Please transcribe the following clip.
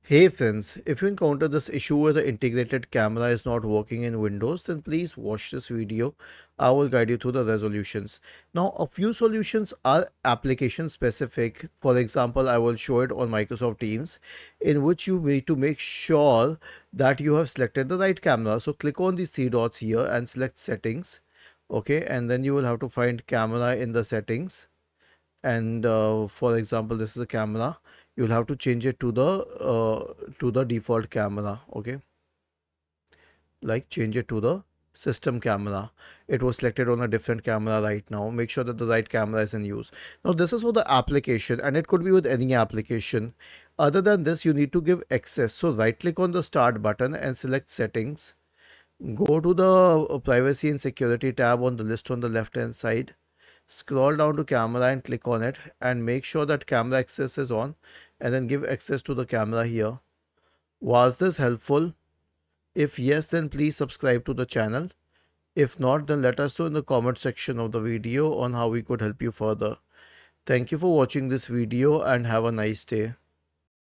Hey friends, if you encounter this issue where the integrated camera is not working in Windows, then please watch this video. I will guide you through the resolutions. Now, a few solutions are application specific. For example, I will show it on Microsoft Teams, in which you need to make sure that you have selected the right camera. So click on these three dots here and select settings. Okay, and then you will have to find camera in the settings, and for example this is a camera. You'll have to change it to the default camera. Okay, like change it to the system camera. It was selected on a different camera right now. Make sure that the right camera is in use. Now this is for the application, and it could be with any application. Other than this, you need to give access. So right click on the start button and select settings. Go to the privacy and security tab on the list on the left hand side. Scroll down to camera and click on it, and make sure that camera access is on, and then give access to the camera here. Was this helpful? If yes, then please subscribe to the channel. If not, then let us know in the comment section of the video on how we could help you further. Thank you for watching this video and have a nice day.